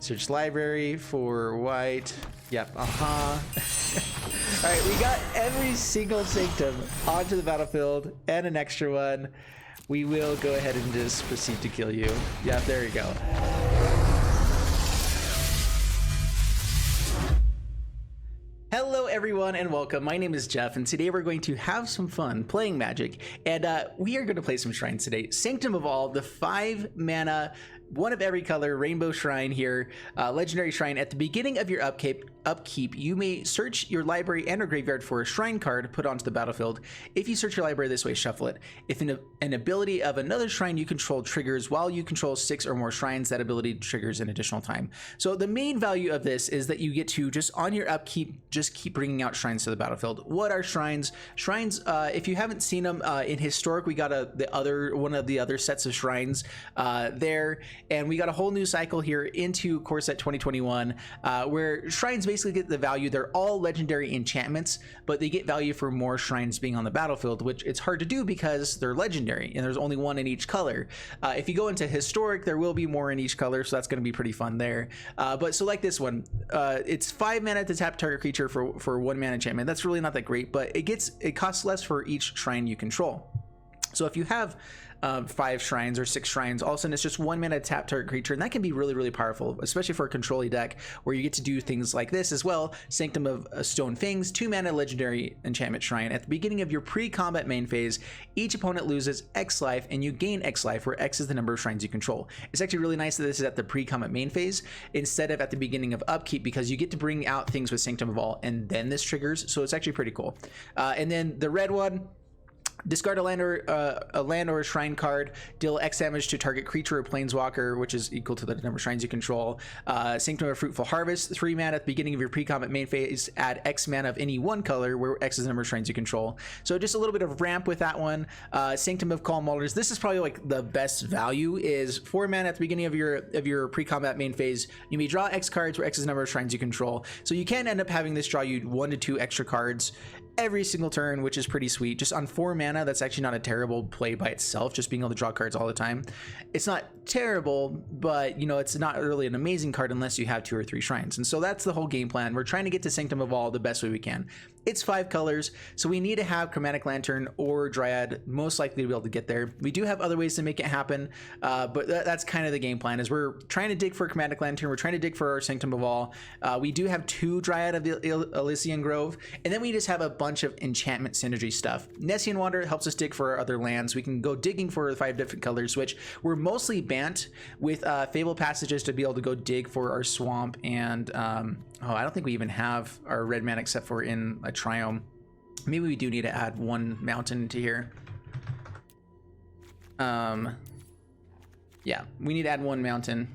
Search library for white. Yep, All right, we got every single sanctum onto the battlefield and an extra one. We will go ahead and just proceed to kill you. Yep, there you go. Hello everyone and welcome. My name is Jeff and today we're going to have some fun playing Magic, and we are going to play some shrines today. Sanctum of All, the 5 mana, one of every color rainbow shrine here, legendary shrine. At the beginning of your upkeep, you may search your library and or graveyard for a shrine card put onto the battlefield. If you search your library this way, shuffle it. If an ability of another shrine you control triggers while you control 6 or more shrines, that ability triggers an additional time. So the main value of this is that you get to just on your upkeep just keep bringing out shrines to the battlefield. What are shrines? Shrines, if you haven't seen them in Historic, we got one of the other sets of shrines there. And we got a whole new cycle here into Core Set 2021 where shrines basically get the value. They're all legendary enchantments, but they get value for more shrines being on the battlefield, which it's hard to do because they're legendary and there's only one in each color. If you go into Historic, there will be more in each color, so that's going to be pretty fun there. But so like this one, it's 5 mana to tap target creature for 1 mana enchantment. That's really not that great, but it costs less for each shrine you control. So if you have 5 shrines or 6 shrines, all of a sudden it's just 1 mana tap target creature, and that can be really, really powerful, especially for a control-y deck where you get to do things like this as well. Sanctum of Stone Fangs, 2 mana legendary enchantment shrine. At the beginning of your pre-combat main phase, each opponent loses X life and you gain X life, where X is the number of shrines you control. It's actually really nice that this is at the pre-combat main phase instead of at the beginning of upkeep, because you get to bring out things with Sanctum of All and then this triggers, so it's actually pretty cool. And then the red one, discard a land or a shrine card, deal X damage to target creature or planeswalker, which is equal to the number of shrines you control. Sanctum of Fruitful Harvest, 3 mana at the beginning of your pre-combat main phase, add X mana of any one color, where X is the number of shrines you control. So just a little bit of ramp with that one. Sanctum of Calm Waters, this is probably like the best value, is 4 mana at the beginning of your pre-combat main phase. You may draw X cards, where X is the number of shrines you control. So you can end up having this draw you 1 to 2 extra cards every single turn, which is pretty sweet. Just on 4 mana, that's actually not a terrible play by itself, just being able to draw cards all the time. It's not terrible, but you know, it's not really an amazing card unless you have 2 or 3 shrines. And so that's the whole game plan. We're trying to get to Sanctum of All the best way we can. It's 5 colors, so we need to have Chromatic Lantern or Dryad most likely to be able to get there. We do have other ways to make it happen, but that's kind of the game plan, is we're trying to dig for Chromatic Lantern, we're trying to dig for our Sanctum of All. We do have 2 Dryad of the Elysian Grove, and then we just have a bunch of enchantment synergy stuff. Nessian Wanderer helps us dig for our other lands. We can go digging for the 5 different colors, which we're mostly banned with Fable Passages to be able to go dig for our swamp, and I don't think we even have our red mana except for in a Triome. Maybe we do need to add 1 mountain to here. Yeah, we need to add 1 mountain.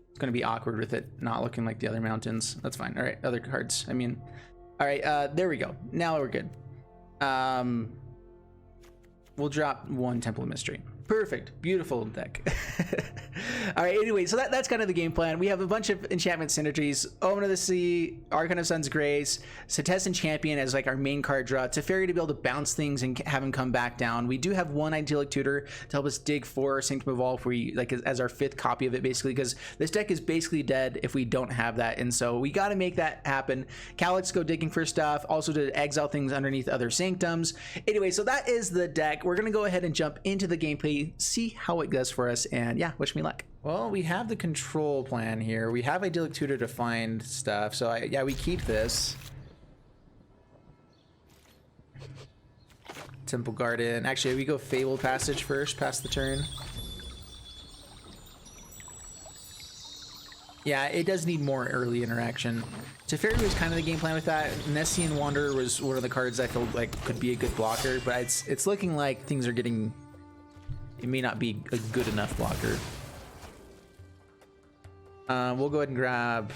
It's going to be awkward with it not looking like the other mountains. That's fine. All right, other cards. I mean, all right, there we go. Now we're good. We'll drop 1 Temple of Mystery. Perfect. Beautiful deck. All right, anyway, so that's kind of the game plan. We have a bunch of enchantment synergies. Omen of the Sea, Archon of Sun's Grace, Setessan Champion as like our main card draw. Teferi to be able to bounce things and have him come back down. We do have 1 Idyllic Tutor to help us dig for Sanctum of All, like as our 5th copy of it, basically, because this deck is basically dead if we don't have that, and so we got to make that happen. Calyx go digging for stuff, also to exile things underneath other sanctums. Anyway, so that is the deck. We're gonna go ahead and jump into the gameplay, see how it does for us, and yeah, wish me luck. Well, we have the control plan here. We have Idyllic Tutor to find stuff, so yeah, we keep this. Temple Garden. Actually, we go Fable Passage first, pass the turn. Yeah, it does need more early interaction. Teferi was kind of the game plan with that. Nessian Wanderer was one of the cards I felt like could be a good blocker, but it's looking like things are getting... It may not be a good enough blocker. We'll go ahead and grab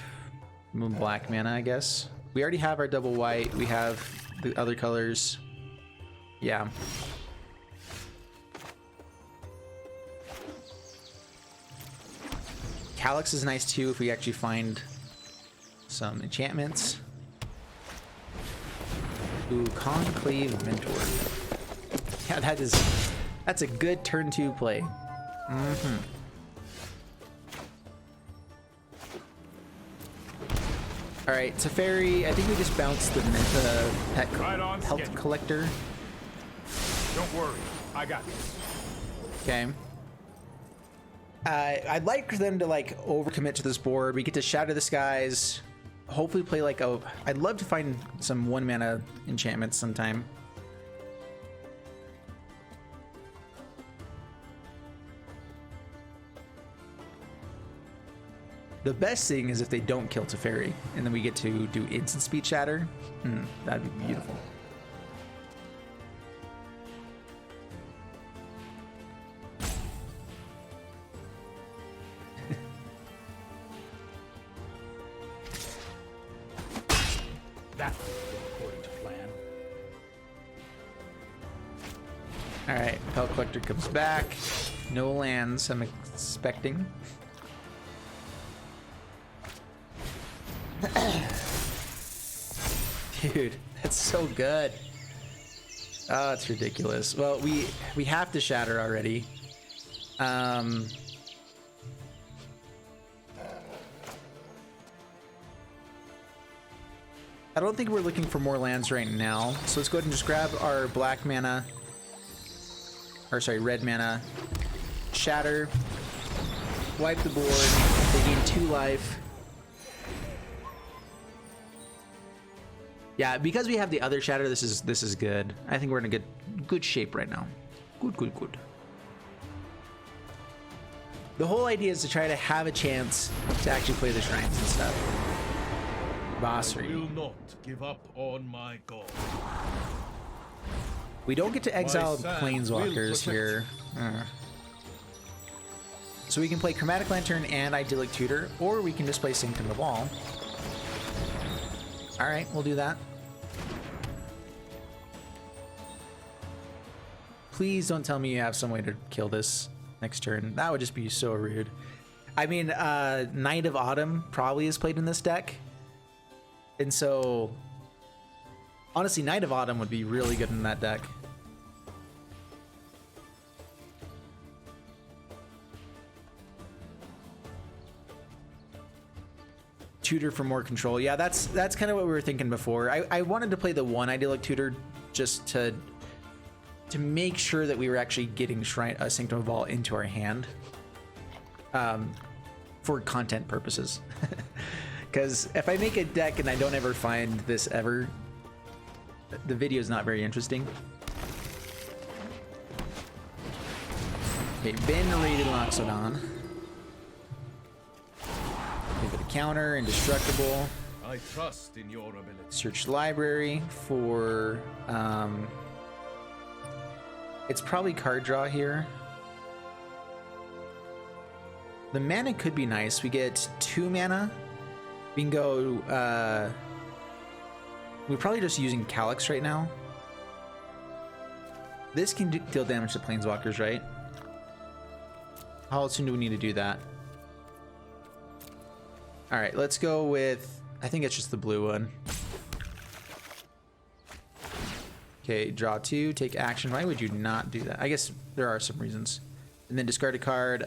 Moon Black mana, I guess. We already have our double white. We have the other colors. Yeah. Calyx is nice too if we actually find some enchantments. Ooh, Conclave Mentor. Yeah, that's a good turn 2 play. All right, Teferi, I think we just bounced the pet health collector. Don't worry, I got this. Okay. I'd like them to like overcommit to this board. We get to Shatter the Skies. Hopefully play like a... I'd love to find some 1 mana enchantments sometime. The best thing is if they don't kill Teferi, and then we get to do instant speed shatter. That'd be beautiful. That according to plan. All right, Pellet Collector comes back. No lands, I'm expecting. Dude, that's so good. Oh, it's ridiculous. Well, we have to shatter already. I don't think we're looking for more lands right now. So let's go ahead and just grab our black mana. Or sorry, red mana. Shatter. Wipe the board. They gain 2 life. Yeah, because we have the other shatter, this is good. I think we're in a good shape right now. Good. The whole idea is to try to have a chance to actually play the shrines and stuff. Basri. I will not give up on my goal. We don't get to exile planeswalkers here. So we can play Chromatic Lantern and Idyllic Tutor, or we can just play Sanctum of All. Alright, we'll do that. Please don't tell me you have some way to kill this next turn. That would just be so rude. I mean, Knight of Autumn probably is played in this deck. And so, honestly, Knight of Autumn would be really good in that deck. Tutor for more control. Yeah, that's kind of what we were thinking before. I wanted to play the 1 Idyllic Tutor just to make sure that we were actually getting Sanctum of All into our hand for content purposes. Because if I make a deck and I don't ever find this ever, the video is not very interesting. Okay, Ben-rated Loxodon. Give it a counter, indestructible. I trust in your ability. Search library for it's probably card draw here. The mana could be nice. We get 2 mana. We can go we're probably just using Calyx right now. This can deal damage to planeswalkers, right? How soon do we need to do that? All right, let's go with, I think it's just the blue one. Okay, draw 2, take action. Why would you not do that? I guess there are some reasons. And then discard a card,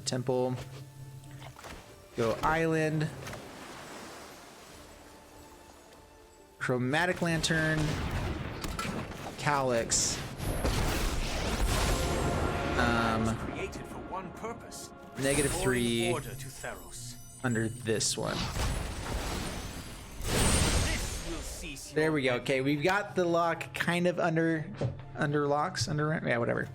Temple. Go Island. Chromatic Lantern. Calyx. Created for one purpose. -3 Order to Theros. under this one. There we go. Okay, we've got the lock kind of under locks, yeah, whatever.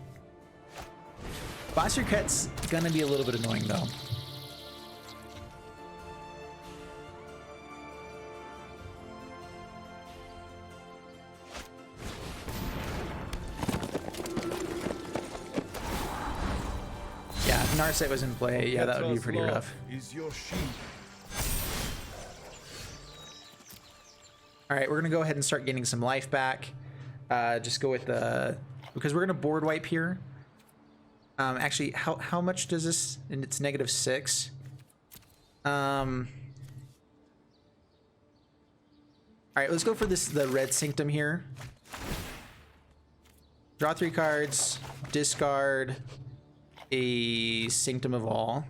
Boss Recruit's gonna be a little bit annoying though. Yeah, if Narset was in play, yeah, that would be pretty rough. Is your sheep. All right, we're gonna go ahead and start getting some life back. Just go with the, because we're gonna board wipe here. Actually, how much does this? And it's -6. All right, let's go for the red Sanctum here. Draw 3 cards, discard a Sanctum of All.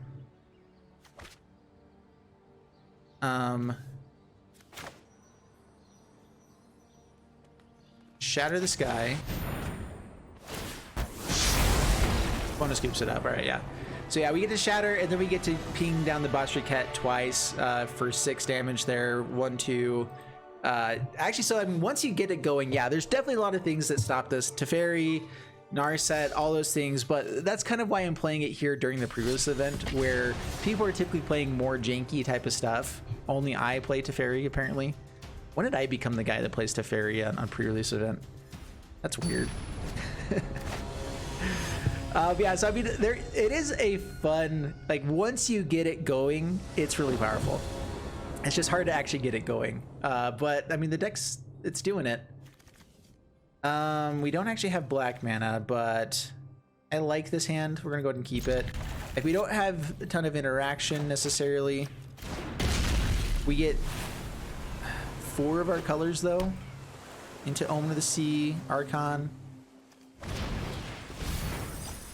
Shatter the Sky. Bonus scoops it up. All right, yeah. So yeah, we get to shatter, and then we get to ping down the Bashriket twice for 6 damage there. 1, 2. Actually, so I mean, once you get it going, yeah, there's definitely a lot of things that stop this. Teferi, Narset, all those things, but that's kind of why I'm playing it here during the previous event, where people are typically playing more janky type of stuff. Only I play Teferi, apparently. When did I become the guy that plays Teferi on pre-release event? That's weird. Yeah, so I mean, it is a fun, like, once you get it going, it's really powerful. It's just hard to actually get it going. But I mean, the deck's, it's doing it. We don't actually have black mana, but I like this hand. We're gonna go ahead and keep it. Like, we don't have a ton of interaction necessarily. We get 4 of our colors though, into Omen of the Sea, Archon,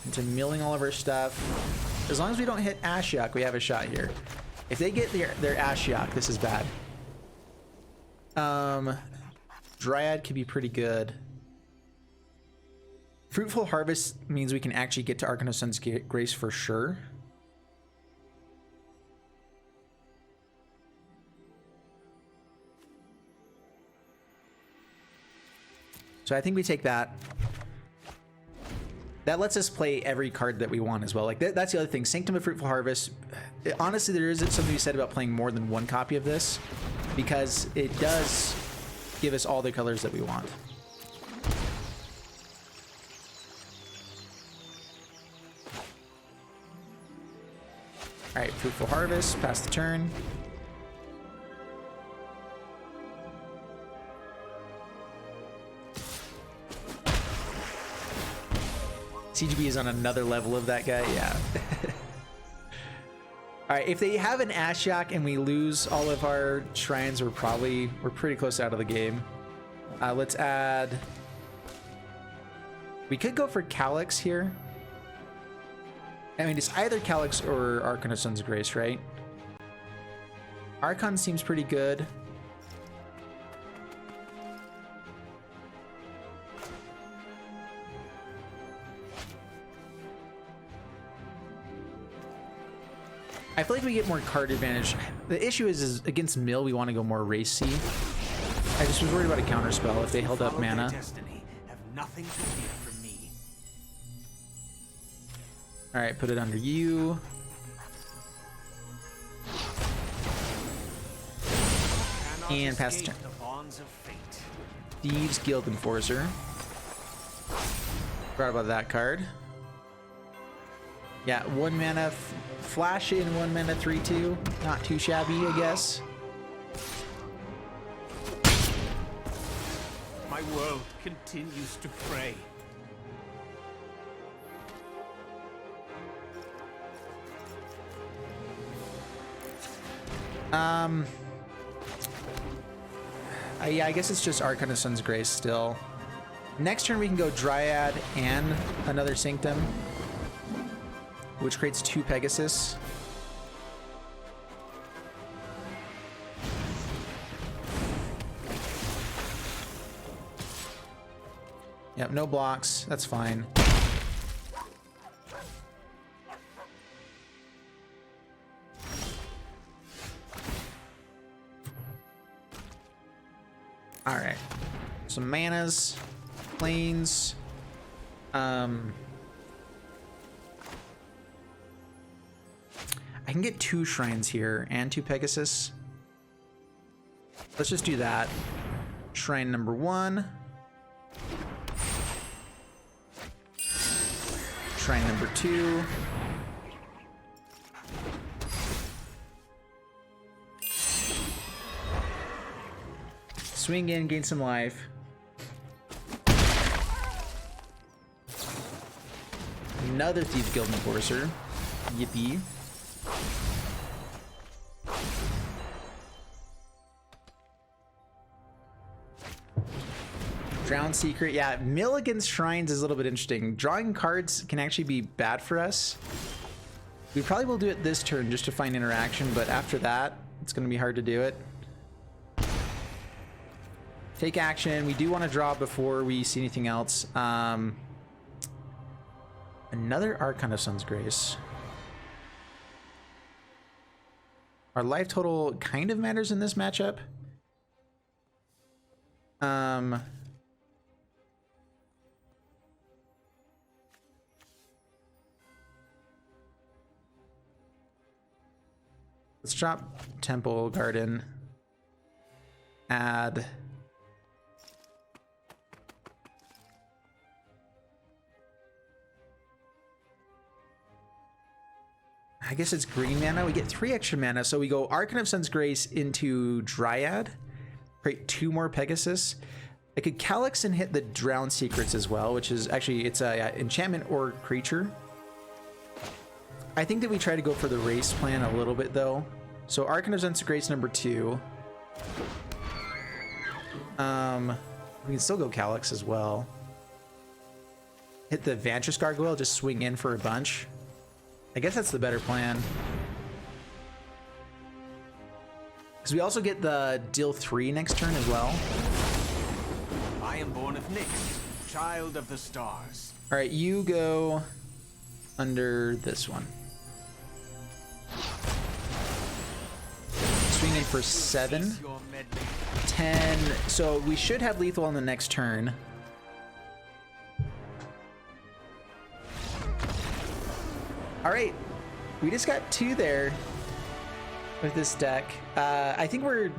into milling all of our stuff. As long as we don't hit Ashiok, we have a shot here. If they get their Ashiok, this is bad. Dryad could be pretty good. Fruitful Harvest means we can actually get to Arcana Sun's Grace for sure. So I think we take that. That lets us play every card that we want as well. Like, that's the other thing. Sanctum of Fruitful Harvest. Honestly, there isn't something to be said about playing more than 1 copy of this, because it does give us all the colors that we want. All right, Fruitful Harvest, pass the turn. CGB is on another level of that guy, yeah. All right, if they have an Ashiok and we lose all of our shrines, we're pretty close out of the game. Let's add, we could go for Calyx here. I mean, it's either Calyx or Arcana Sun's Grace, right? Archon seems pretty good. I feel like we get more card advantage. The issue is against Mill, we want to go more racy. I just was worried about a counter spell if they held up mana. Have nothing to fear from me. All right, put it under you. And pass the turn. Thieves Guild Enforcer. Forgot about that card. Yeah, 1 mana flash in, 1 mana 3/2. Not too shabby, I guess. My world continues to fray. Yeah, I guess it's just Arcana Sun's Grace still. Next turn we can go Dryad and another Sanctum, which creates 2 Pegasus. Yep, no blocks. That's fine. All right. Some manas, planes. I can get 2 shrines here and 2 Pegasus. Let's just do that. Shrine number 1. Shrine number 2. Swing in, gain some life. Another Thieves Guild Enforcer. Yippee. Drowned Secret. Yeah, mill against shrines is a little bit interesting. Drawing cards can actually be bad for us. We probably will do it this turn just to find interaction, but after that, it's going to be hard to do it. take action. We do want to draw before we see anything else. Another Archon of Sun's Grace. Our life total kind of matters in this matchup. Let's drop Temple Garden. Add I guess it's green mana. We get 3 extra mana, so we go Archon of Sun's Grace into Dryad, create 2 more Pegasus. I could Calyx and hit the Drown Secrets as well, which is actually, it's a enchantment or creature. I think that we try to go for the race plan a little bit though. So Archon of Sun's Grace number 2. We can still go Calyx as well. Hit the Vantress Gargoyle, just swing in for a bunch. I guess that's the better plan. Because we also get the deal 3 next turn as well. I am born of Nyx, child of the stars. All right, you go under this one. Swing in for 7. 10. So we should have lethal on the next turn. All right, we just got 2 there with this deck. I think we're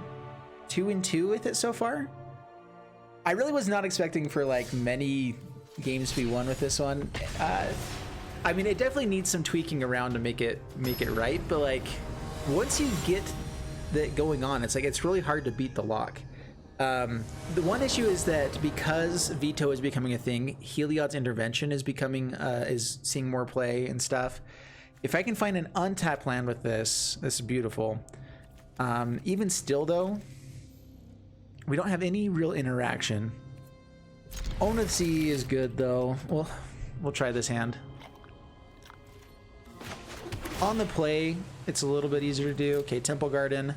2-2 with it so far. I really was not expecting for like many games to be won with this one. I mean, it definitely needs some tweaking around to make it right. But like, once you get that going on, it's like it's really hard to beat the lock. The one issue is that because Vito is becoming a thing, Heliod's Intervention is becoming is seeing more play and stuff. If I can find an untapped land with this is beautiful. Even still though, we don't have any real interaction. Own of the Sea is good though. We'll try this hand. On the play, it's a little bit easier to do. Okay, Temple Garden.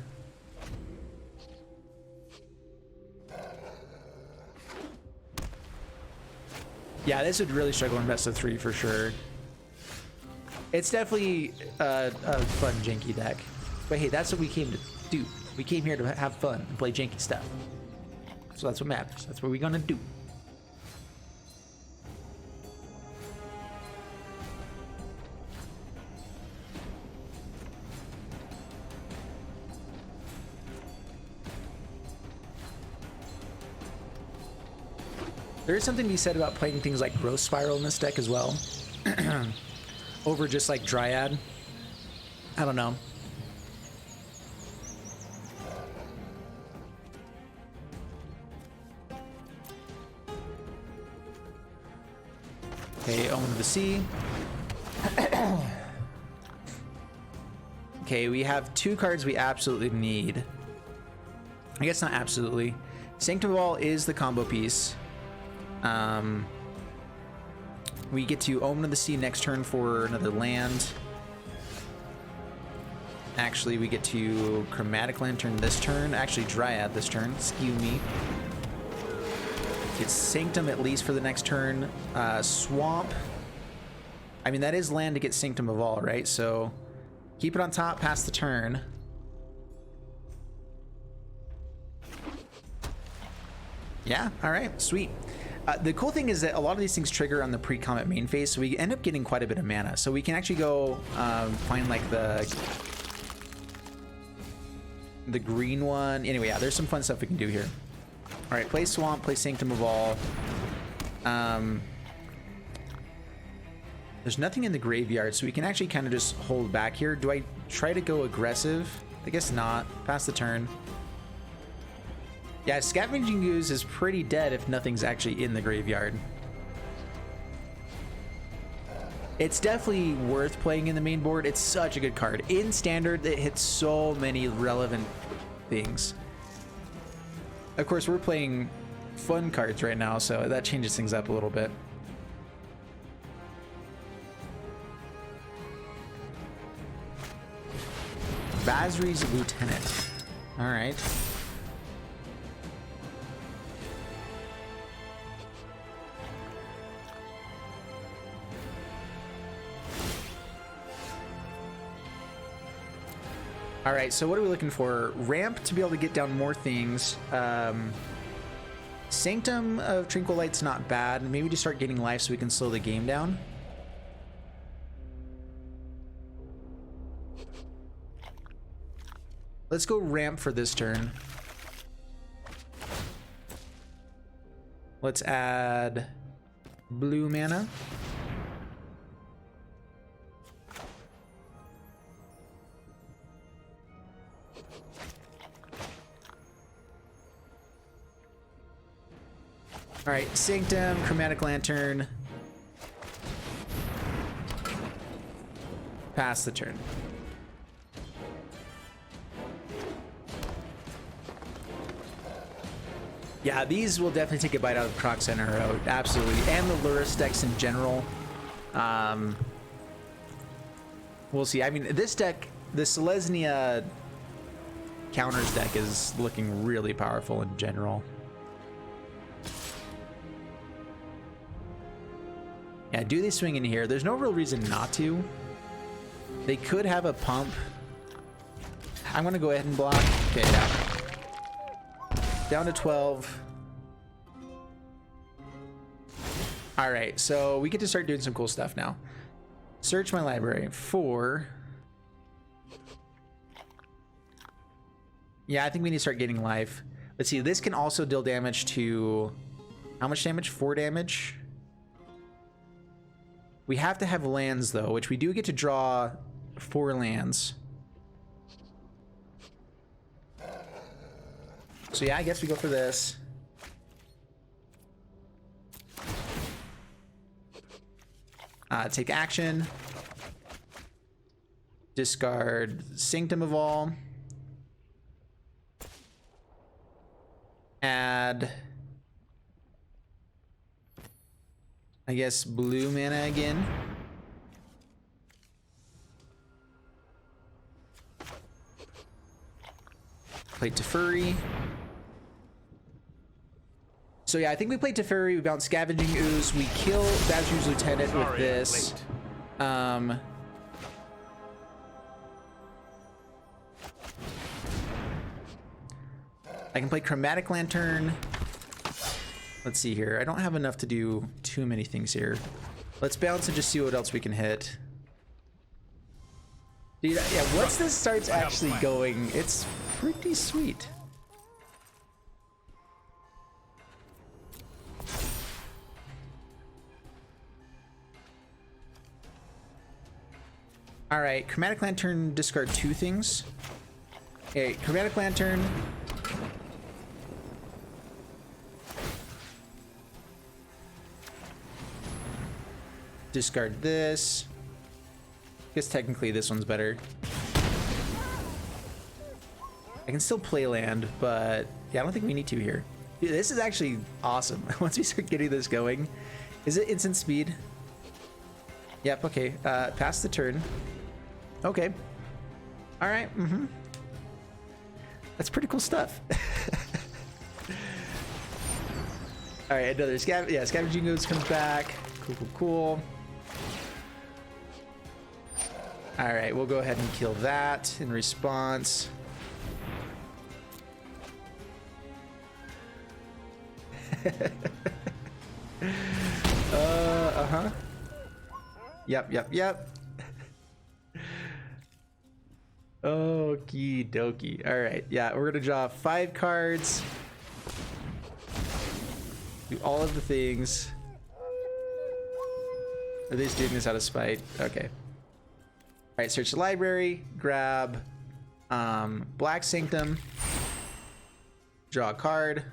Yeah, this would really struggle in best of 3 for sure. It's definitely a fun janky deck. But hey, that's what we came to do. We came here to have fun and play janky stuff. So that's what matters. That's what we're gonna do. There is something to be said about playing things like Growth Spiral in this deck as well. Over just like Dryad. I don't know. Okay, Own of the Sea. Okay, we have 2 cards we absolutely need. I guess not absolutely. Sanctum of All is the combo piece. We get to Omen of the Sea next turn for another land. Actually, we get to Chromatic Lantern this turn. Actually, Dryad this turn. Skew me. Get Sanctum at least for the next turn. Swamp. I mean, that is land to get Sanctum of All, right? So keep it on top past the turn. Yeah, all right, sweet. The cool thing is that a lot of these things trigger on the pre-comet main phase, so we end up getting quite a bit of mana. So we can actually go find like the green one. Anyway, yeah, there's some fun stuff we can do here. All right, play Swamp, play Sanctum of All. There's nothing in the graveyard, so we can actually kind of just hold back here. Do I try to go aggressive? I guess not. Pass the turn. Yeah, Scavenging Ooze is pretty dead if nothing's actually in the graveyard. It's definitely worth playing in the main board. It's such a good card. In Standard, it hits so many relevant things. Of course, we're playing fun cards right now, so that changes things up a little bit. Basri's Lieutenant. All right. All right, so what are we looking for? Ramp to be able to get down more things. Sanctum of Tranquil Light's not bad. Maybe just start getting life so we can slow the game down. Let's go ramp for this turn. Let's add blue mana. All right, Sanctum, Chromatic Lantern. Pass the turn. Yeah, these will definitely take a bite out of Croc Center, absolutely, and the Lurrus decks in general. We'll see. I mean, this deck, the Selesnya Counters deck, is looking really powerful in general. Yeah, do they swing in here? There's no real reason not to. They could have a pump. I'm gonna go ahead and block. Okay, yeah. Down to 12. All right, so we get to start doing some cool stuff now. Search my library for... Yeah, I think we need to start getting life. Let's see, this can also deal damage to... How much damage? 4 damage? We have to have lands, though, which we do get to draw 4 lands. So yeah, I guess we go for this. Take action. Discard Sanctum of All. Add... I guess blue mana again. Play Teferi. So yeah, I think we played Teferi. We bounce Scavenging Ooze. We kill Bashir's Lieutenant with this. I can play Chromatic Lantern. Let's see here. I don't have enough to do too many things here. Let's bounce and just see what else we can hit. Dude, yeah, once this starts actually going, it's pretty sweet. All right, Chromatic Lantern, discard 2 things. Okay, Chromatic Lantern. Discard this. I guess technically this one's better. I can still play land, but yeah, I don't think we need to here. Dude, this is actually awesome. Once we start getting this going. Is it instant speed? Yep, okay. Pass the turn. Okay. All right. That's pretty cool stuff. All right, another Scavenging Ooze comes back. Cool. All right, we'll go ahead and kill that in response. Yep. Okie dokie. All right, yeah, we're gonna draw 5 cards. Do all of the things. Are they just doing this out of spite? Okay. All right, search the library, grab Black Sanctum, draw a card,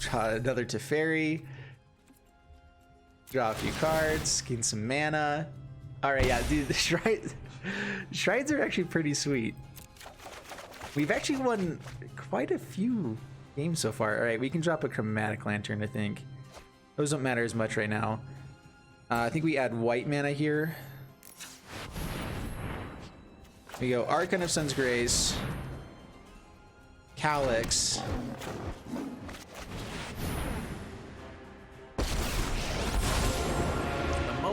draw another Teferi, draw a few cards, gain some mana. All right, yeah, dude, the shrines are actually pretty sweet. We've actually won quite a few games so far. All right, we can drop a Chromatic Lantern, I think. Those don't matter as much right now. I think we add white mana here. We go Archon of Sun's Grace, Calyx,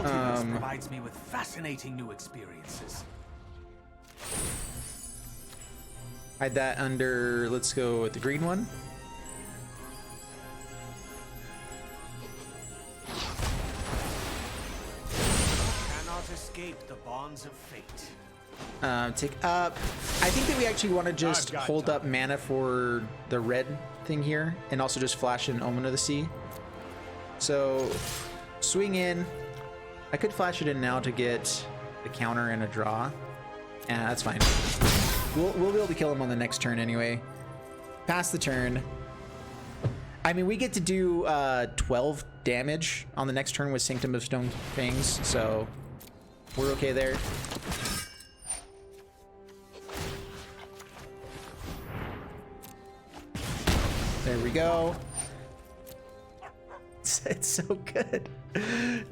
multiverse provides me with fascinating new experiences. Hide that under, let's go with the green one. Cannot escape the bonds of fate. Take up. I think that we actually want to just hold up mana for the red thing here, and also just flash an Omen of the Sea. So swing in. I could flash it in now to get the counter and a draw. Yeah, that's fine. We'll be able to kill him on the next turn anyway. Pass the turn. I mean, we get to do 12 damage on the next turn with Sanctum of Stone Fangs, so we're okay there. There we go. It's so good.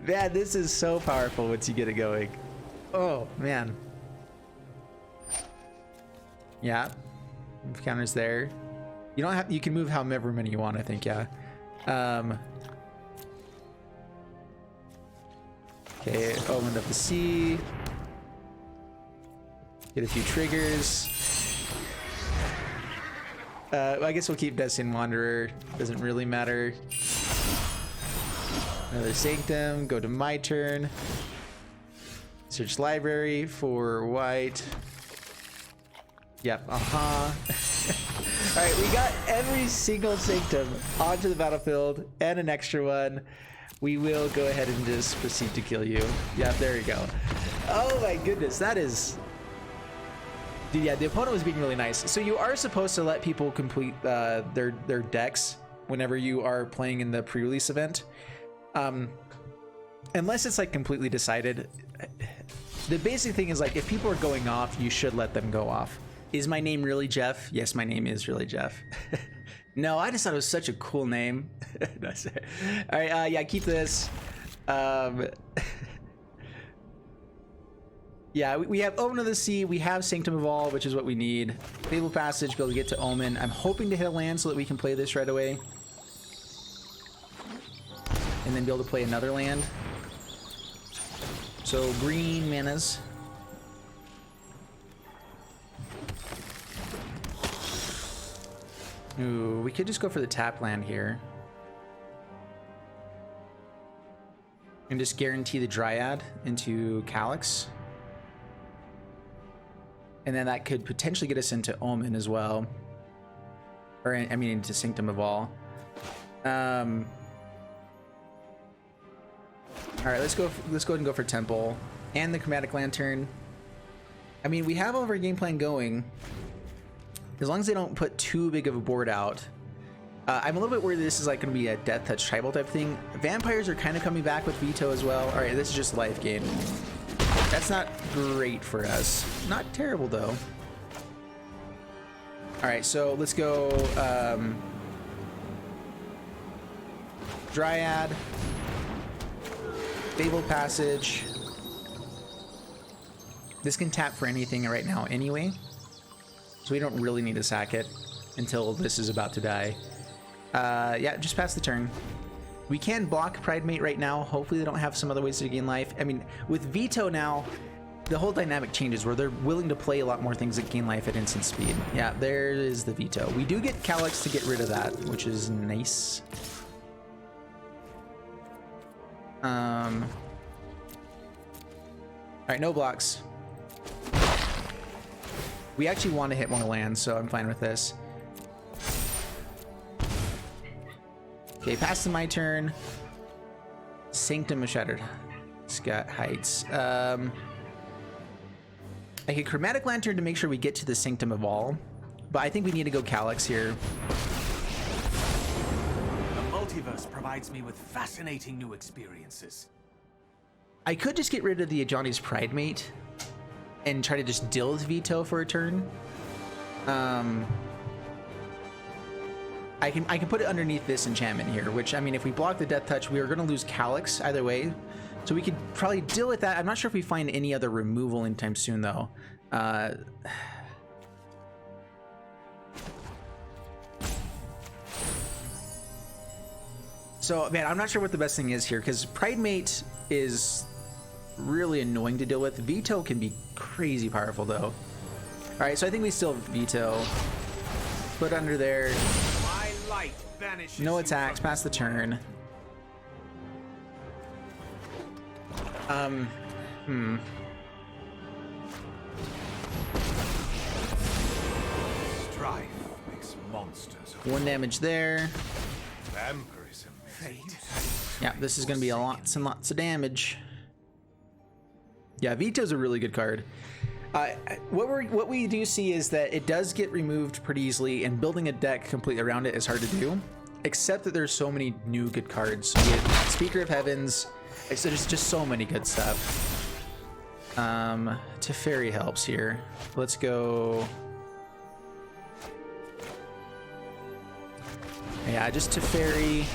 Man, this is so powerful once you get it going. Oh, man. Yeah. Move counters there. You don't have, you can move however many you want, I think, yeah. Okay, Omen of the Sea. Get a few triggers. I guess we'll keep Destined Wanderer. Doesn't really matter. Another Sanctum. Go to my turn. Search library for white. Yep. All right, we got every single Sanctum onto the battlefield and an extra one. We will go ahead and just proceed to kill you. Yeah, there you go. Oh my goodness, that is... Dude, yeah, the opponent was being really nice. So you are supposed to let people complete their decks whenever you are playing in the pre-release event. Unless it's like completely decided. The basic thing is like, if people are going off, you should let them go off. Is my name really Jeff? Yes, my name is really Jeff. No, I just thought it was such a cool name. That's it. All right, yeah, keep this. Yeah, we have Omen of the Sea, we have Sanctum of All, which is what we need. Fable Passage, be able to get to Omen. I'm hoping to hit a land so that we can play this right away. And then be able to play another land. So green manas. Ooh, we could just go for the tap land here. And just guarantee the Dryad into Calyx. And then that could potentially get us into Omen as well. Or, I mean, into Sanctum of All. All right, let's go ahead and go for Temple and the Chromatic Lantern. I mean, we have all of our game plan going. As long as they don't put too big of a board out. I'm a little bit worried this is like going to be a Death Touch Tribal type thing. Vampires are kind of coming back with Vito as well. All right, this is just life gain. That's not great for us. Not terrible, though. All right, so let's go Dryad. Fable Passage. This can tap for anything right now anyway. So we don't really need to sack it until this is about to die. Yeah, just pass the turn. We can block Pride Mate right now. Hopefully they don't have some other ways to gain life. I mean, with Vito now, the whole dynamic changes where they're willing to play a lot more things that gain life at instant speed. Yeah, there is the Vito. We do get Calyx to get rid of that, which is nice. All right, no blocks. We actually want to hit more lands, so I'm fine with this. Okay, pass to my turn. Sanctum of Shattered Scott Heights. I could Chromatic Lantern to make sure we get to the Sanctum of All, but I think we need to go Calyx here. The multiverse provides me with fascinating new experiences. I could just get rid of the Ajani's Pride Mate and try to just deal with Vito for a turn. I can put it underneath this enchantment here, which, I mean, if we block the Death Touch, we are going to lose Calyx either way. So we could probably deal with that. I'm not sure if we find any other removal anytime soon, though. So, man, I'm not sure what the best thing is here, because Pride Mate is really annoying to deal with. Vito can be crazy powerful though. All right, so I think we still Vito. Put under there. My light vanishes. No attacks, pass the turn. Strife makes monsters. 1 damage there. Vampirism. Fate. Yeah, this is gonna be lots and lots of damage. Yeah, Vito's a really good card. What we do see is that it does get removed pretty easily, and building a deck completely around it is hard to do. Except that there's so many new good cards. We have Speaker of Heavens. So there's just so many good stuff. Teferi helps here. Let's go. Yeah, just Teferi.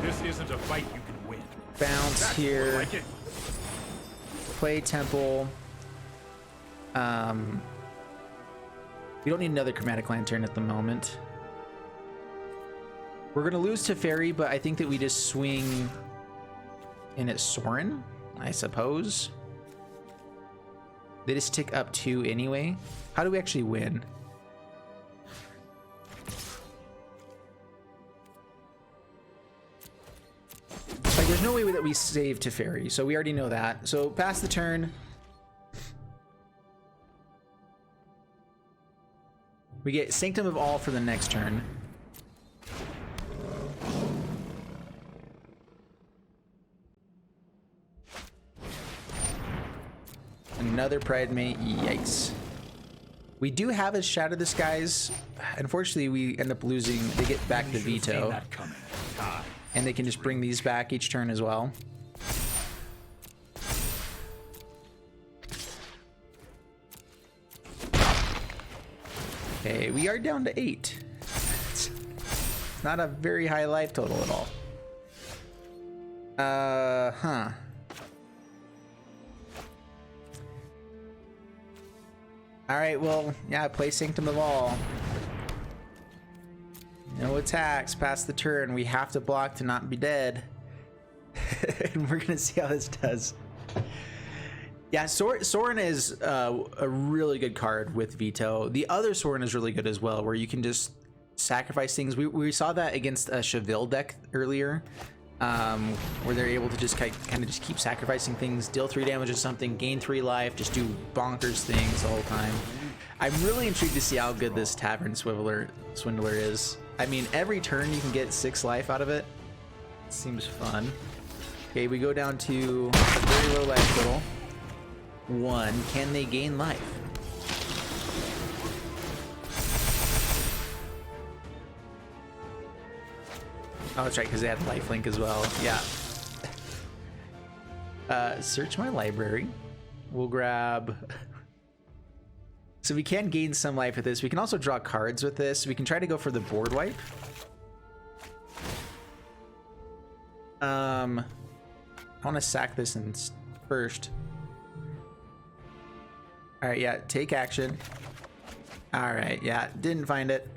This isn't a fight you can win. Bounce That's here. like it. Play Temple. We don't need another Chromatic Lantern at the moment. We're gonna lose Teferi, but I think that we just swing in at Sorin, I suppose. They just tick up 2 anyway. How do we actually win? Like, there's no way that we save Teferi, so we already know that. So pass the turn. We get Sanctum of All for the next turn. Another Pride Mate, yikes. We do have a Shadow the Skies. Unfortunately, we end up losing. They get back the Vito. And they can just bring these back each turn as well. Okay, we are down to 8. It's not a very high life total at all. Alright, well, yeah, play Sanctum of All. No attacks, pass the turn. We have to block to not be dead. And we're gonna see how this does. Yeah, Sorin is a really good card with Vito. The other Sorin is really good as well, where you can just sacrifice things. We saw that against a Cheville deck earlier, where they're able to just kind of just keep sacrificing things, deal 3 damage or something, gain 3 life, just do bonkers things the whole time. I'm really intrigued to see how good this Tavern Swindler is. I mean, every turn you can get 6 life out of it. Seems fun. Okay, we go down to a very low life total. 1. Can they gain life? Oh, that's right, because they had lifelink as well. Yeah. Search my library. We'll grab... So we can gain some life with this. We can also draw cards with this. We can try to go for the board wipe. I want to sack this in first. All right, yeah, take action. All right, yeah, didn't find it.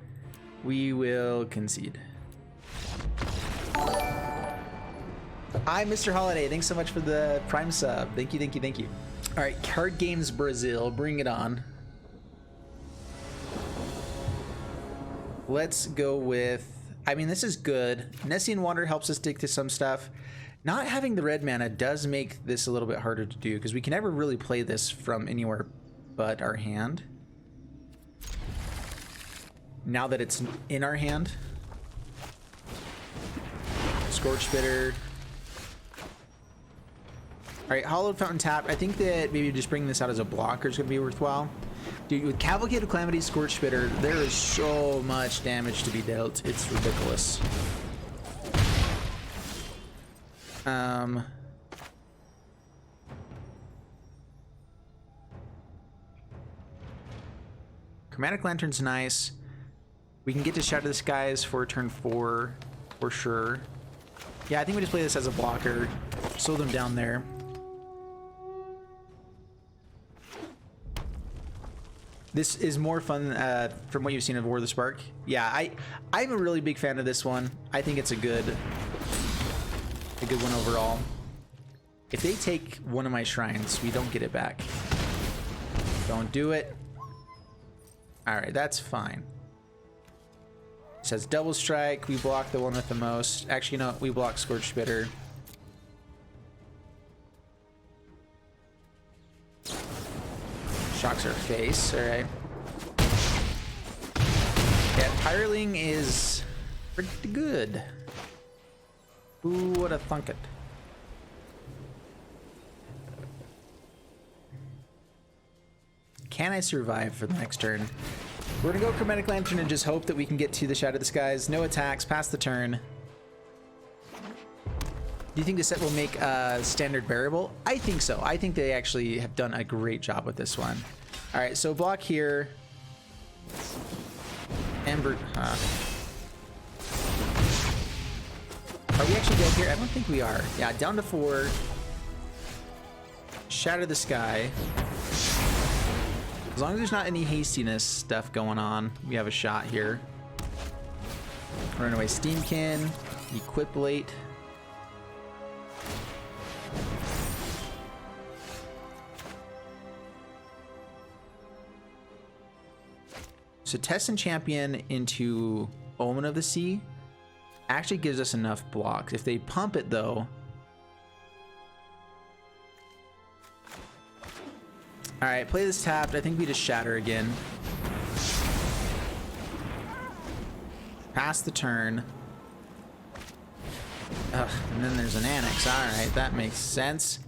We will concede. Hi, Mr. Holiday. Thanks so much for the Prime sub. Thank you, thank you, thank you. All right, Card Games Brazil, bring it on. Let's go with, I mean, this is good. Nessian Water helps us dig to some stuff. Not having the red mana does make this a little bit harder to do, because we can never really play this from anywhere but our hand. Now that it's in our hand. Scorch Bitter. Alright, Hollowed Fountain Tap. I think that maybe just bringing this out as a blocker is going to be worthwhile. Dude, with Cavalcade of Calamity, Scorch Bitter, there is so much damage to be dealt. It's ridiculous. Chromatic Lantern's nice. We can get to Shadow the Skies for turn 4 for sure. Yeah, I think we just play this as a blocker. Slow them down there. This is more fun from what you've seen of War of the Spark. Yeah, I'm a really big fan of this one. I think it's a good one overall. If they take one of my shrines, we don't get it back. Don't do it. All right, that's fine. It says double strike. We block the one with the most. Actually, no, we block Scorched Bitter. Shocks our face. All right. Yeah, Hireling is pretty good. Who would have thunk it? Can I survive for the next turn? We're gonna go Chromatic Lantern and just hope that we can get to the Shadow of the Skies. No attacks, pass the turn. Do you think this set will make standard bearable? I think so. I think they actually have done a great job with this one. All right, so block here. Ember. Are we actually dead here? I don't think we are. Yeah, down to 4. Shatter the Sky. As long as there's not any hastiness stuff going on, we have a shot here. Runaway Steamkin. Equip late. So Tessin Champion into Omen of the Sea actually gives us enough blocks. If they pump it though. All right, play this tapped. I think we just shatter again. Pass the turn. Ugh, and then there's an Annex. All right, that makes sense.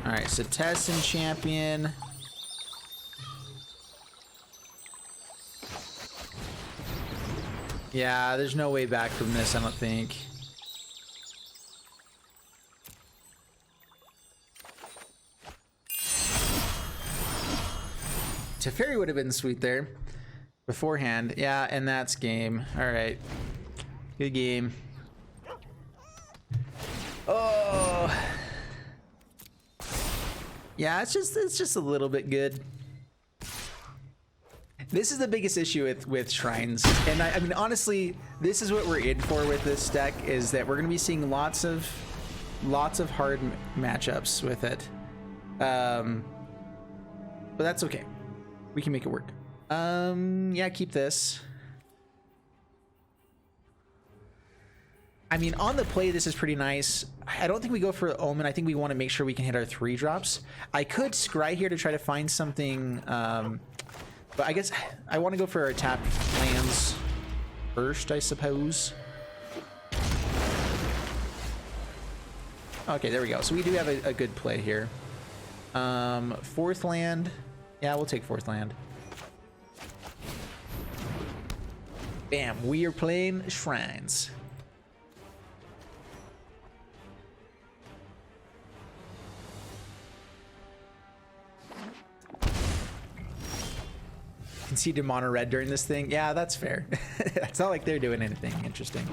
All right, so Tessin Champion. Yeah, there's no way back from this, I don't think. Teferi would have been sweet there beforehand. Yeah, and that's game. All right. Good game. Oh. Yeah, it's just a little bit good. This is the biggest issue with shrines. And I mean, honestly, this is what we're in for with this deck, is that we're going to be seeing lots of hard matchups with it. But that's okay. We can make it work. Yeah, keep this. I mean, on the play, this is pretty nice. I don't think we go for Omen. I think we want to make sure we can hit our 3 drops. I could scry here to try to find something, but I guess I want to go for our tapped lands first, I suppose. Okay, there we go. So we do have a good play here. 4th land. Yeah, we'll take 4th land. Bam, we are playing shrines. Conceded mono red during this thing. Yeah, that's fair. It's not like they're doing anything interesting.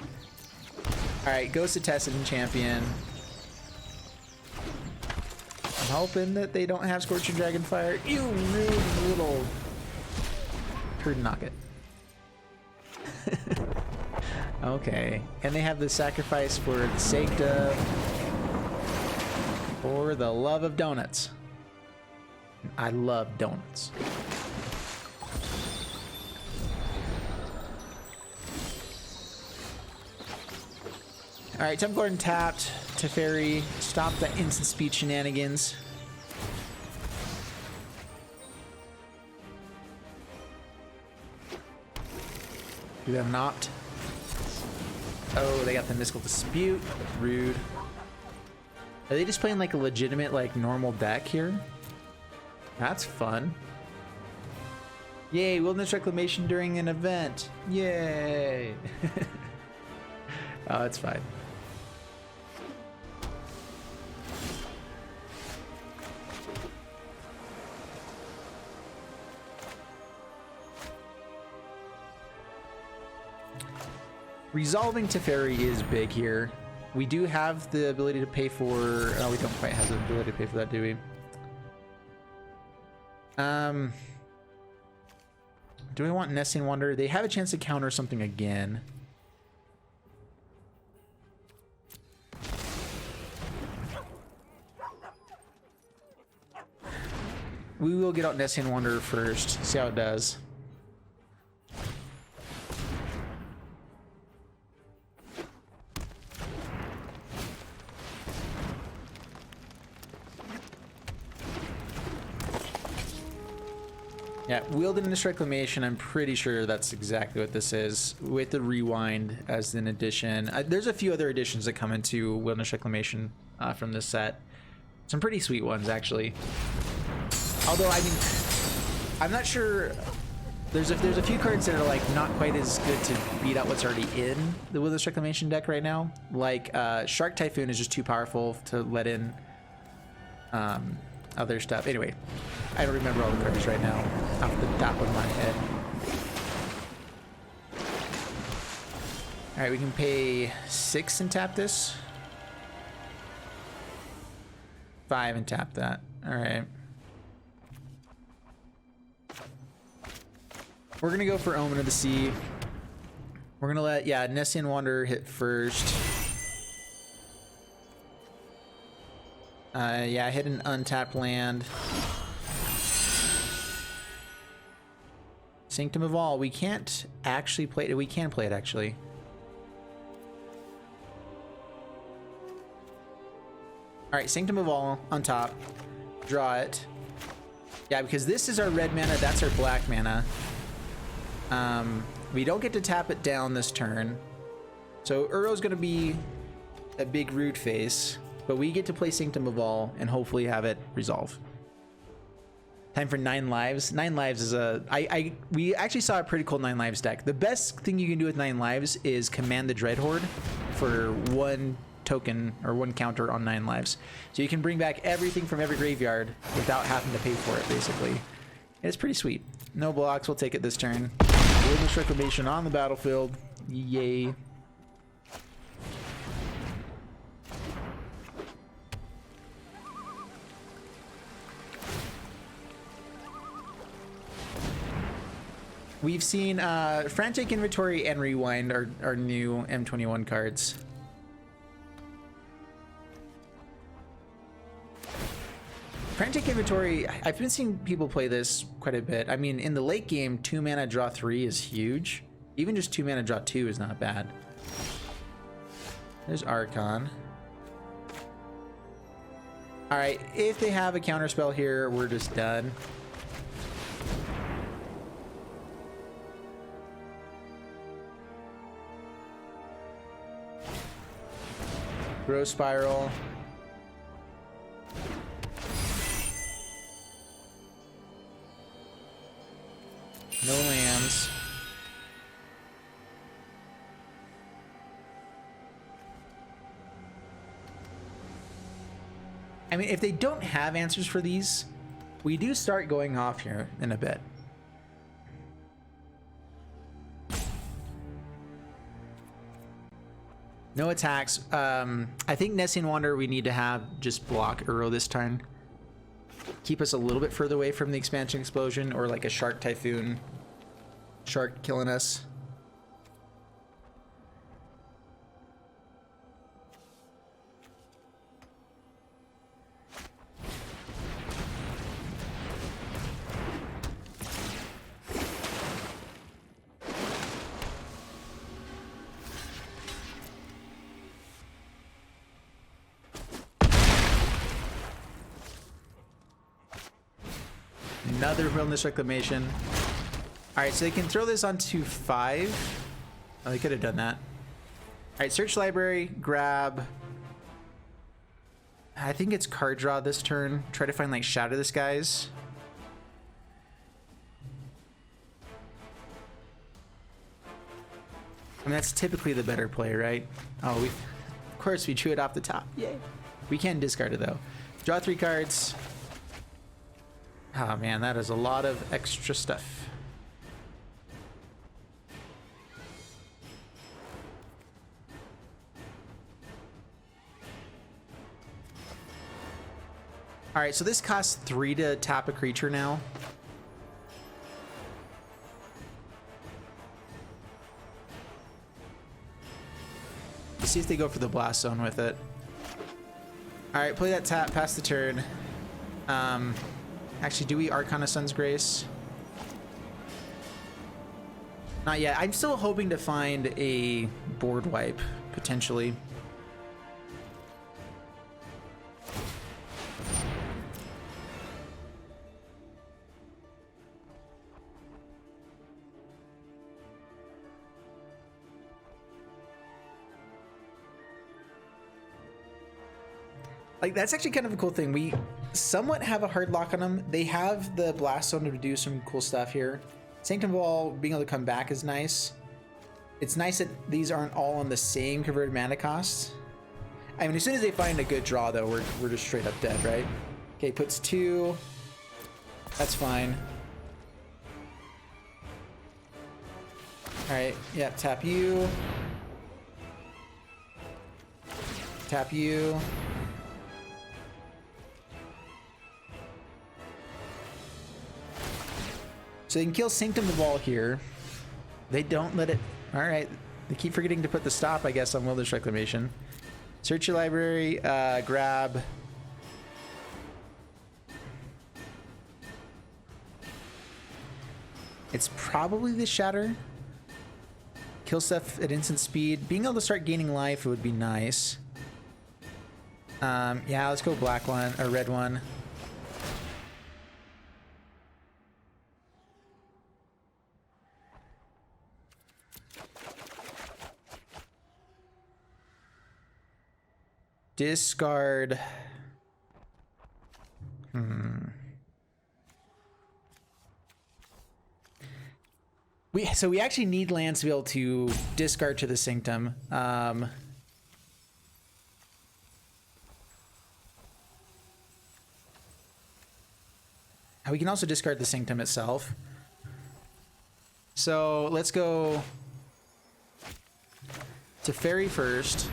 All right, goes to Tessin Champion. I'm hoping that they don't have Scorching Dragonfire. You rude little turd knocket. Okay, and they have the sacrifice for the sake of, for the love of donuts. I love donuts. All right, Temple Garden tapped. Teferi, stop the instant speed shenanigans. Do they have an opt? Oh, they got the Mystical Dispute. Rude. Are they just playing like a legitimate, like normal deck here? That's fun. Yay, Wilderness Reclamation during an event. Yay. Oh, it's fine. Resolving Teferi is big here. We do have the ability to pay for... Oh, we don't quite have the ability to pay for that, do we? Do we want Nesting Wonder? They have a chance to counter something again. we will get out Nessian Wonder first. See how it does. Yeah, Wilderness Reclamation, I'm pretty sure that's exactly what this is, with the Rewind as an addition. There's a few other additions that come into Wilderness Reclamation from this set. Some pretty sweet ones, actually. Although, I mean, I'm not sure. There's a few cards that are like not quite as good to beat out what's already in the Wilderness Reclamation deck right now. Like Shark Typhoon is just too powerful to let in other stuff. Anyway, I don't remember all the cards right now off the top of my head. All right, we can pay 6 and tap this. 5 and tap that. All right. We're gonna go for Omen of the Sea. We're gonna let, yeah, Nessian Wanderer hit first. Yeah, hit an untapped land. Sanctum of All. We can't actually play it. We can play it, actually. All right, Sanctum of All on top. Draw it. Yeah, because this is our red mana. That's our black mana. We don't get to tap it down this turn. So Uro's going to be a big root face. But we get to play Sanctum of All and hopefully have it resolve. Time for 9 lives. 9 lives is we actually saw a pretty cool 9 lives deck. The best thing you can do with 9 lives is command the Dreadhorde for 1 token or 1 counter on 9 lives. So you can bring back everything from every graveyard without having to pay for it, basically. And it's pretty sweet. No blocks. We'll take it this turn. Wilderness Reclamation on the battlefield. Yay. We've seen Frantic Inventory and Rewind are new M21 cards. Frantic Inventory, I've been seeing people play this quite a bit. I mean, in the late game, 2 mana draw 3 is huge. Even just 2 mana draw 2 is not bad. There's Archon. All right, if they have a counterspell here, we're just done. Growth Spiral. No lands. I mean, if they don't have answers for these, we do start going off here in a bit. No attacks. I think Nessian Wanderer we need to have just block Uro this turn. Keep us a little bit further away from the expansion explosion or like a Shark Typhoon. Shark killing us. Another Wilderness Reclamation. All right, so they can throw this onto 5. Oh, they could have done that. All right, search library, grab. I think it's card draw this turn. Try to find like Shadow the Skies. I mean, that's typically the better play, right? Oh, of course we drew it off the top. Yay. We can discard it though. Draw 3 cards. Oh man, that is a lot of extra stuff. All right, so this costs 3 to tap a creature now. Let's see if they go for the Blast Zone with it. All right, play that tap, pass the turn. Actually, do we Arcana Sun's Grace? Not yet. I'm still hoping to find a board wipe, potentially. Like, that's actually kind of a cool thing. We somewhat have a hard lock on them. They have the Blast Zone to do some cool stuff here. Sanctum of All being able to come back is nice. It's nice that these aren't all on the same converted mana cost. I mean, as soon as they find a good draw, though, we're just straight up dead, right? Okay, puts 2. That's fine. All right, yeah, tap you. Tap you. So they can kill Sanctum of All here. They don't let it... Alright. They keep forgetting to put the stop, I guess, on Wilderness Reclamation. Search your library. Grab... It's probably the Shatter. Kill stuff at instant speed. Being able to start gaining life would be nice. Yeah, let's go black one, or red one. Discard. So we actually need lands to be able to discard to the Sanctum. We can also discard the Sanctum itself. So let's go to Fairy first.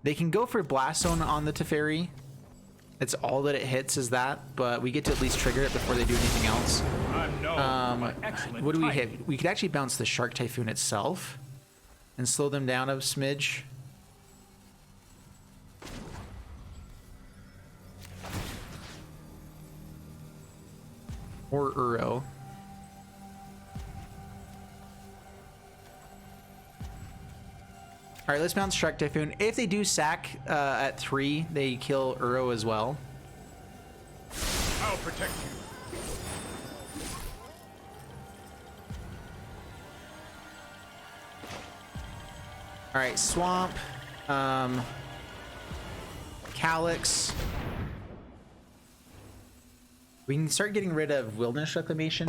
They can go for Blast Zone on the Teferi. It's all that it hits is that, but we get to at least trigger it before they do anything else. What do we hit? We could actually bounce the Shark Typhoon itself and slow them down a smidge. Or Uro. All right, let's bounce Shark Typhoon. If they do sack at 3, they kill Uro as well. I'll protect you. All right, Swamp, Calyx. We can start getting rid of Wilderness Reclamation.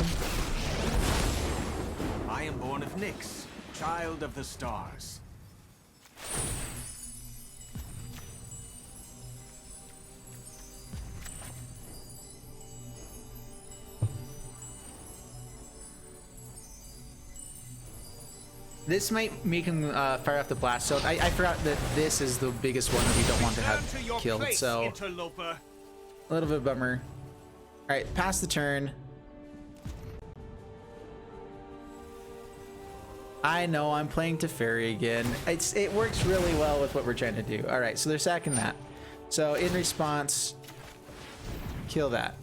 I am born of Nyx, child of the stars. This might make him fire off the Blast Zone. I forgot that this is the biggest one that we don't want to have killed, so Interloper. a little bit of a bummer. All right, pass the turn. I know, I'm playing Teferi again. It works really well with what we're trying to do. All right, so they're sacking that. So in response, kill that.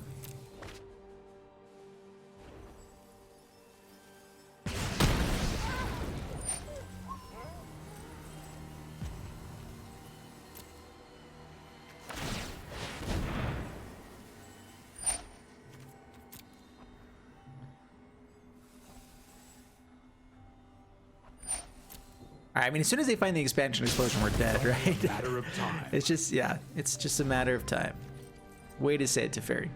I mean, as soon as they find the expansion explosion, we're dead, right? Matter of time. It's just, yeah, it's just a matter of time. Way to say it, Teferi.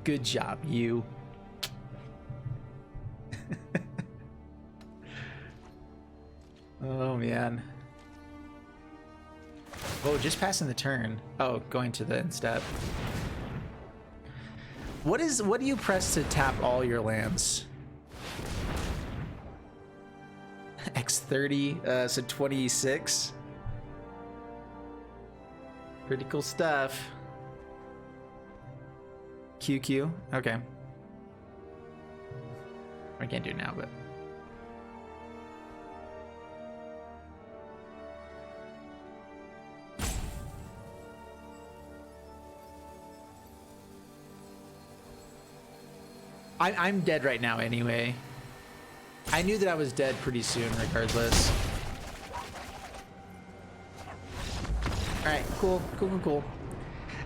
Good job, you. Oh, man. Oh, just passing the turn. Oh, going to the end step. What do you press to tap all your lands? X30, so 26. Pretty cool stuff. QQ, okay. I can't do it now, but. I'm dead right now anyway. I knew that I was dead pretty soon regardless. All right, cool.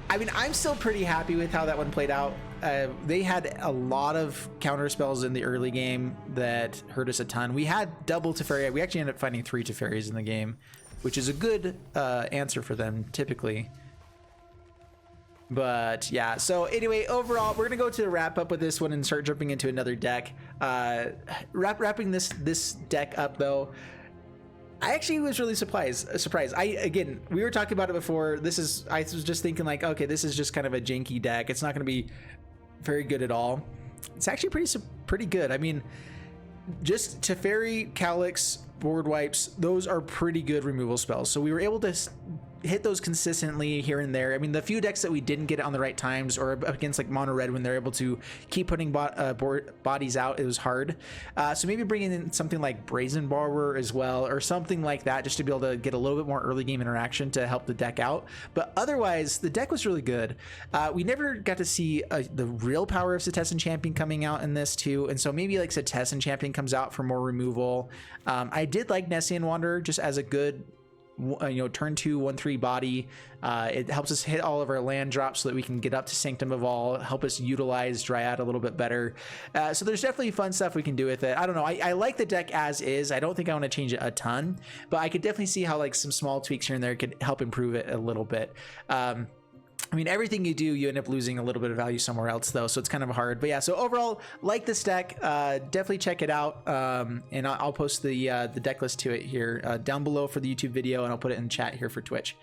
I mean, I'm still pretty happy with how that one played out. They had a lot of counter spells in the early game that hurt us a ton. We had double Teferi. We actually ended up finding 3 Teferis in the game, which is a good answer for them typically. But yeah, so anyway, overall, we're gonna go to wrap up with this one and start jumping into another deck. Wrapping this deck up though, I actually was really surprised. Again, we were talking about it before. I was just thinking like, okay, this is just kind of a janky deck. It's not gonna be very good at all. It's actually pretty good. I mean, just Teferi, Calyx, board wipes, those are pretty good removal spells. So we were able to hit those consistently here and there. I mean, the few decks that we didn't get on the right times, or against like mono red when they're able to keep putting bodies out, it was hard. So maybe bringing in something like Brazen Borrower as well, or something like that, just to be able to get a little bit more early game interaction to help the deck out. But otherwise, the deck was really good. We never got to see the real power of Setessan Champion coming out in this too, and so maybe like Setessan Champion comes out for more removal. I did like Nessian Wanderer just as a good turn 2 1/3 body. It helps us hit all of our land drops so that we can get up to Sanctum of All, help us utilize Dryad a little bit better. So there's definitely fun stuff we can do with it. I don't know, I like the deck as is. I don't think I want to change it a ton, but I could definitely see how like some small tweaks here and there could help improve it a little bit. I mean, everything you do, you end up losing a little bit of value somewhere else, though, so it's kind of hard. But yeah, so overall, like this deck, definitely check it out, and I'll post the deck list to it here down below for the YouTube video, and I'll put it in chat here for Twitch.